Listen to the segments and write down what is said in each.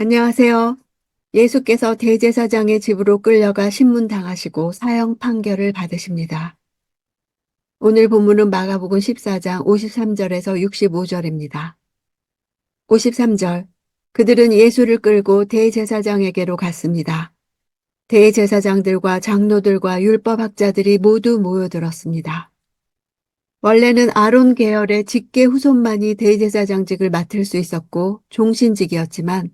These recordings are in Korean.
안녕하세요. 예수께서 대제사장의 집으로 끌려가 신문당하시고 사형 판결을 받으십니다. 오늘 본문은 마가복음 14장 53절에서 65절입니다. 53절. 그들은 예수를 끌고 대제사장에게로 갔습니다. 대제사장들과 장로들과 율법학자들이 모두 모여들었습니다. 원래는 아론 계열의 직계 후손만이 대제사장직을 맡을 수 있었고 종신직이었지만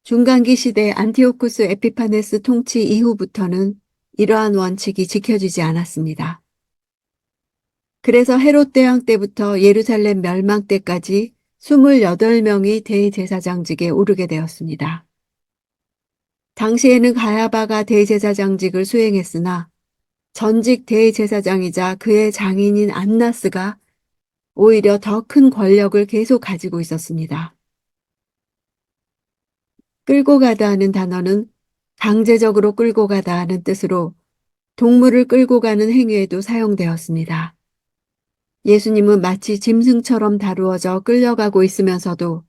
중간기 시대 안티오쿠스 에피파네스 통치 이후부터는 이러한 원칙이 지켜지지 않았습니다. 그래서 헤롯 대왕 때부터 예루살렘 멸망 때까지 28명이 대제사장직에 오르게 되었습니다. 당시에는 가야바가 대제사장직을 수행했으나 전직 대제사장이자 그의 장인인 안나스가 오히려 더 큰 권력을 계속 가지고 있었습니다. 끌고 가다 하는 단어는 강제적으로 끌고 가다 하는 뜻으로 동물을 끌고 가는 행위에도 사용되었습니다. 예수님은 마치 짐승처럼 다루어져 끌려가고 있으면서도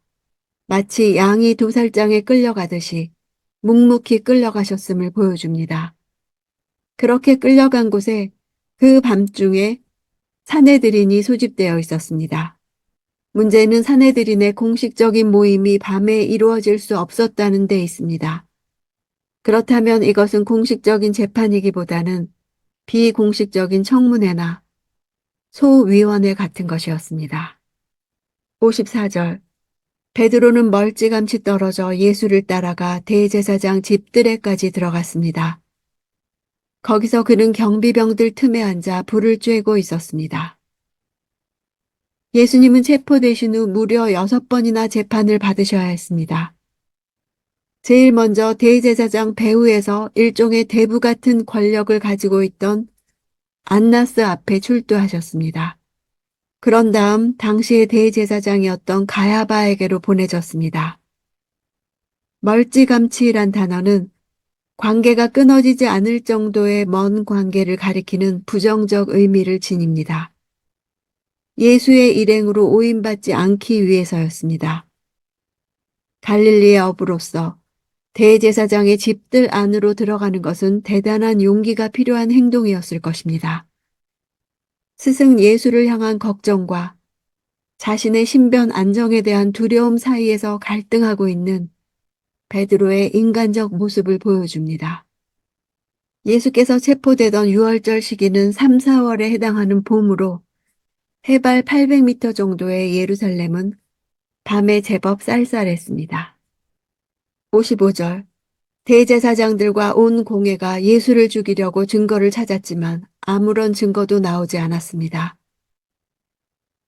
마치 양이 도살장에 끌려가듯이 묵묵히 끌려가셨음을 보여줍니다. 그렇게 끌려간 곳에 그 밤중에 사내들인이 소집되어 있었습니다. 문제는 사내들인의 공식적인 모임이 밤에 이루어질 수 없었다는 데 있습니다. 그렇다면 이것은 공식적인 재판이기보다는 비공식적인 청문회나 소위원회 같은 것이었습니다. 54절. 베드로는 멀찌감치 떨어져 예수를 따라가 대제사장 집들에까지 들어갔습니다. 거기서 그는 경비병들 틈에 앉아 불을 쬐고 있었습니다. 예수님은 체포되신 후 무려 6번이나 재판을 받으셔야 했습니다. 제일 먼저 대제사장 배후에서 일종의 대부 같은 권력을 가지고 있던 안나스 앞에 출두하셨습니다. 그런 다음 당시의 대제사장이었던 가야바에게로 보내졌습니다. 멀찌감치란 단어는 관계가 끊어지지 않을 정도의 먼 관계를 가리키는 부정적 의미를 지닙니다. 예수의 일행으로 오인받지 않기 위해서였습니다. 갈릴리의 어부로서 대제사장의 집들 안으로 들어가는 것은 대단한 용기가 필요한 행동이었을 것입니다. 스승 예수를 향한 걱정과 자신의 신변 안정에 대한 두려움 사이에서 갈등하고 있는 베드로의 인간적 모습을 보여줍니다. 예수께서 체포되던 6월절 시기는 3, 4월에 해당하는 봄으로 해발 800m 정도의 예루살렘은 밤에 제법 쌀쌀했습니다. 55절. 대제사장들과 온 공회가 예수를 죽이려고 증거를 찾았지만 아무런 증거도 나오지 않았습니다.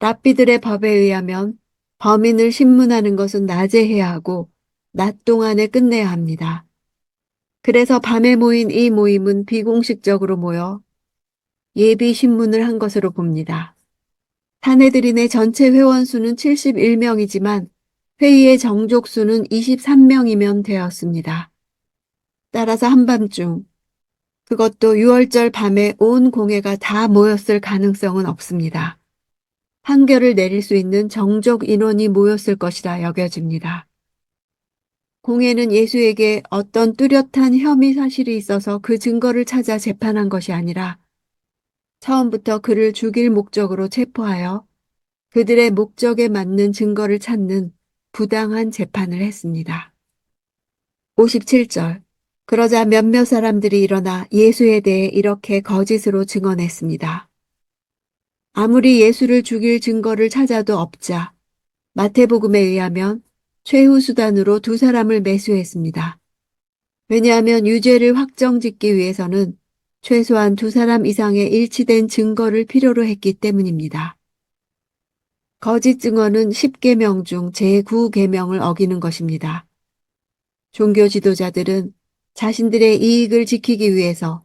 랍비들의 법에 의하면 범인을 신문하는 것은 낮에 해야 하고 낮 동안에 끝내야 합니다. 그래서 밤에 모인 이 모임은 비공식적으로 모여 예비 신문을 한 것으로 봅니다. 사내들인의 전체 회원 수는 71명이지만 회의의 정족 수는 23명이면 되었습니다. 따라서 한밤중, 그것도 6월절 밤에 온 공회가 다 모였을 가능성은 없습니다. 판결을 내릴 수 있는 정족 인원이 모였을 것이라 여겨집니다. 공회는 예수에게 어떤 뚜렷한 혐의 사실이 있어서 그 증거를 찾아 재판한 것이 아니라 처음부터 그를 죽일 목적으로 체포하여 그들의 목적에 맞는 증거를 찾는 부당한 재판을 했습니다. 57절. 그러자 몇몇 사람들이 일어나 예수에 대해 이렇게 거짓으로 증언했습니다. 아무리 예수를 죽일 증거를 찾아도 없자 마태복음에 의하면 최후 수단으로 2사람을 매수했습니다. 왜냐하면 유죄를 확정짓기 위해서는 최소한 2사람 이상의 일치된 증거를 필요로 했기 때문입니다. 거짓 증언은 10계명 중 제9계명을 어기는 것입니다. 종교 지도자들은 자신들의 이익을 지키기 위해서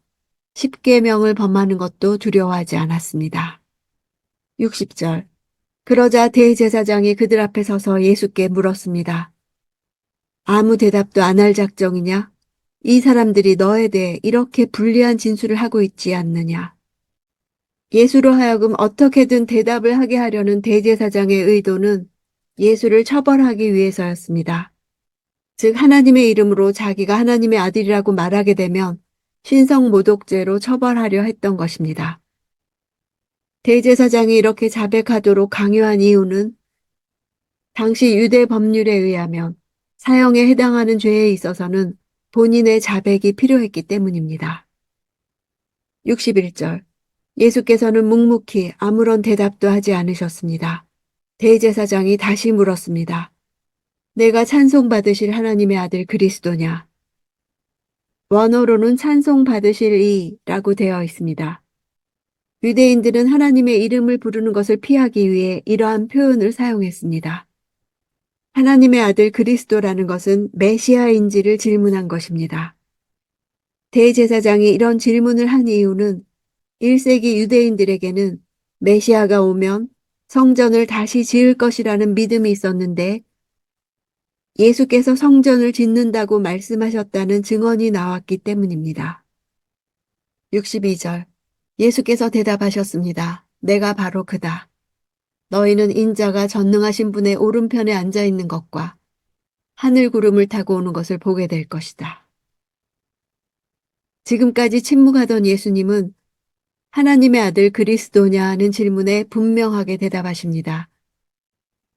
10계명을 범하는 것도 두려워하지 않았습니다. 60절. 그러자 대제사장이 그들 앞에 서서 예수께 물었습니다. 아무 대답도 안 할 작정이냐? 이 사람들이 너에 대해 이렇게 불리한 진술을 하고 있지 않느냐? 예수로 하여금 어떻게든 대답을 하게 하려는 대제사장의 의도는 예수를 처벌하기 위해서였습니다. 즉 하나님의 이름으로 자기가 하나님의 아들이라고 말하게 되면 신성모독죄로 처벌하려 했던 것입니다. 대제사장이 이렇게 자백하도록 강요한 이유는 당시 유대 법률에 의하면 사형에 해당하는 죄에 있어서는 본인의 자백이 필요했기 때문입니다. 61절. 예수께서는 묵묵히 아무런 대답도 하지 않으셨습니다. 대제사장이 다시 물었습니다. 내가 찬송받으실 하나님의 아들 그리스도냐? 원어로는 찬송받으실 이라고 되어 있습니다. 유대인들은 하나님의 이름을 부르는 것을 피하기 위해 이러한 표현을 사용했습니다. 하나님의 아들 그리스도라는 것은 메시아인지를 질문한 것입니다. 대제사장이 이런 질문을 한 이유는 1세기 유대인들에게는 메시아가 오면 성전을 다시 지을 것이라는 믿음이 있었는데 예수께서 성전을 짓는다고 말씀하셨다는 증언이 나왔기 때문입니다. 62절. 예수께서 대답하셨습니다. 내가 바로 그다. 너희는 인자가 전능하신 분의 오른편에 앉아 있는 것과 하늘 구름을 타고 오는 것을 보게 될 것이다. 지금까지 침묵하던 예수님은 하나님의 아들 그리스도냐는 질문에 분명하게 대답하십니다.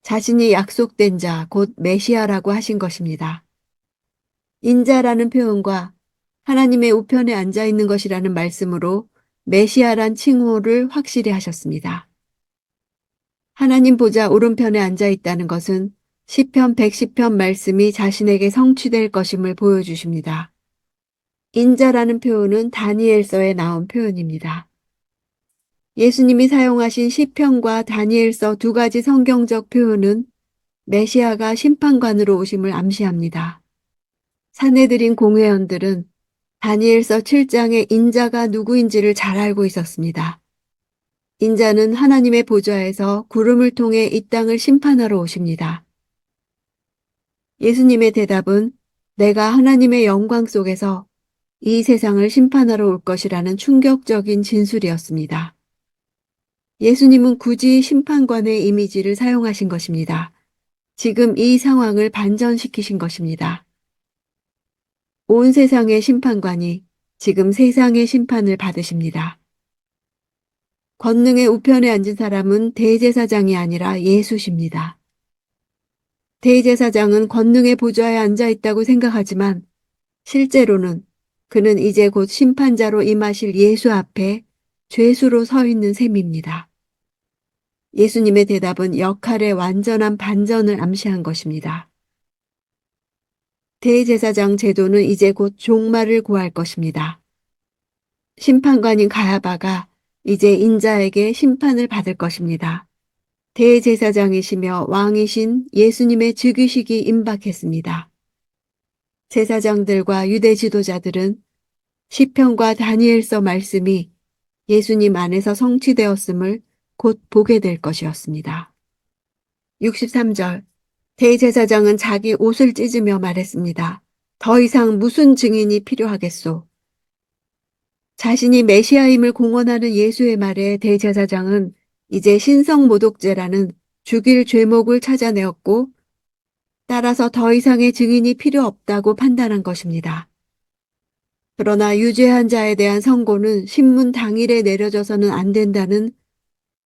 자신이 약속된 자, 곧 메시아라고 하신 것입니다. 인자라는 표현과 하나님의 우편에 앉아 있는 것이라는 말씀으로 메시아란 칭호를 확실히 하셨습니다. 하나님 보좌 오른편에 앉아 있다는 것은 시편 110편 말씀이 자신에게 성취될 것임을 보여주십니다. 인자라는 표현은 다니엘서에 나온 표현입니다. 예수님이 사용하신 시편과 다니엘서 두 가지 성경적 표현은 메시아가 심판관으로 오심을 암시합니다. 사내들인 공회원들은 다니엘서 7장의 인자가 누구인지를 잘 알고 있었습니다. 인자는 하나님의 보좌에서 구름을 통해 이 땅을 심판하러 오십니다. 예수님의 대답은 내가 하나님의 영광 속에서 이 세상을 심판하러 올 것이라는 충격적인 진술이었습니다. 예수님은 굳이 심판관의 이미지를 사용하신 것입니다. 지금 이 상황을 반전시키신 것입니다. 온 세상의 심판관이 지금 세상의 심판을 받으십니다. 권능의 우편에 앉은 사람은 대제사장이 아니라 예수십니다. 대제사장은 권능의 보좌에 앉아 있다고 생각하지만 실제로는 그는 이제 곧 심판자로 임하실 예수 앞에 죄수로 서 있는 셈입니다. 예수님의 대답은 역할의 완전한 반전을 암시한 것입니다. 대제사장 제도는 이제 곧 종말을 고할 것입니다. 심판관인 가야바가 이제 인자에게 심판을 받을 것입니다. 대제사장이시며 왕이신 예수님의 즉위식이 임박했습니다. 제사장들과 유대 지도자들은 시편과 다니엘서 말씀이 예수님 안에서 성취되었음을 곧 보게 될 것이었습니다. 63절. 대제사장은 자기 옷을 찢으며 말했습니다. 더 이상 무슨 증인이 필요하겠소? 자신이 메시아임을 공언하는 예수의 말에 대제사장은 이제 신성모독죄라는 죽일 죄목을 찾아내었고 따라서 더 이상의 증인이 필요 없다고 판단한 것입니다. 그러나 유죄한 자에 대한 선고는 신문 당일에 내려져서는 안 된다는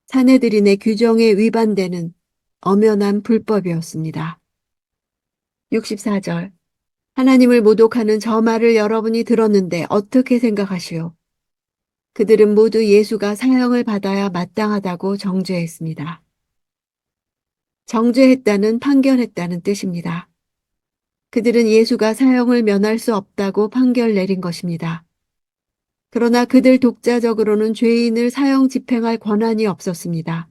사내들인의 규정에 위반되는 엄연한 불법이었습니다. 64절. 하나님을 모독하는 저 말을 여러분이 들었는데 어떻게 생각하시오? 그들은 모두 예수가 사형을 받아야 마땅하다고 정죄했습니다. 정죄했다는 판결했다는 뜻입니다. 그들은 예수가 사형을 면할 수 없다고 판결 내린 것입니다. 그러나 그들 독자적으로는 죄인을 사형 집행할 권한이 없었습니다.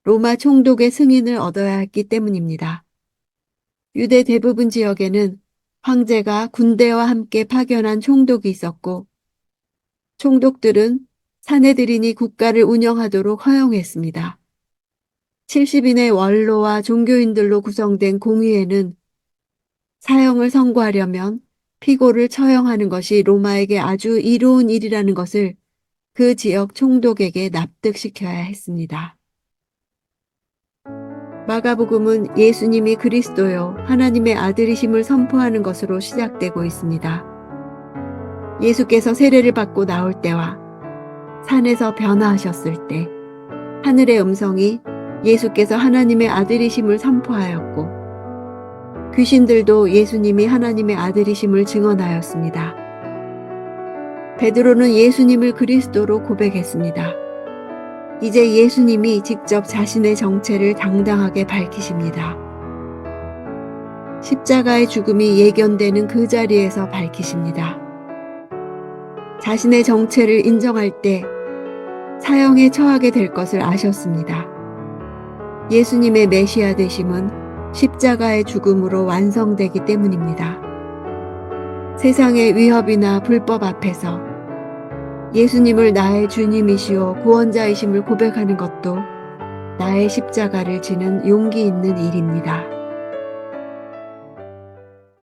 로마 총독의 승인을 얻어야 했기 때문입니다. 유대 대부분 지역에는 황제가 군대와 함께 파견한 총독이 있었고 총독들은 사내들인이 국가를 운영하도록 허용했습니다. 70인의 원로와 종교인들로 구성된 공의회는 사형을 선고하려면 피고를 처형하는 것이 로마에게 아주 이로운 일이라는 것을 그 지역 총독에게 납득시켜야 했습니다. 마가복음은 예수님이 그리스도요 하나님의 아들이심을 선포하는 것으로 시작되고 있습니다. 예수께서 세례를 받고 나올 때와 산에서 변화하셨을 때 하늘의 음성이 예수께서 하나님의 아들이심을 선포하였고 귀신들도 예수님이 하나님의 아들이심을 증언하였습니다. 베드로는 예수님을 그리스도로 고백했습니다. 이제 예수님이 직접 자신의 정체를 당당하게 밝히십니다. 십자가의 죽음이 예견되는 그 자리에서 밝히십니다. 자신의 정체를 인정할 때 사형에 처하게 될 것을 아셨습니다. 예수님의 메시아 되심은 십자가의 죽음으로 완성되기 때문입니다. 세상의 위협이나 불법 앞에서 예수님을 나의 주님이시오 구원자이심을 고백하는 것도 나의 십자가를 지는 용기 있는 일입니다.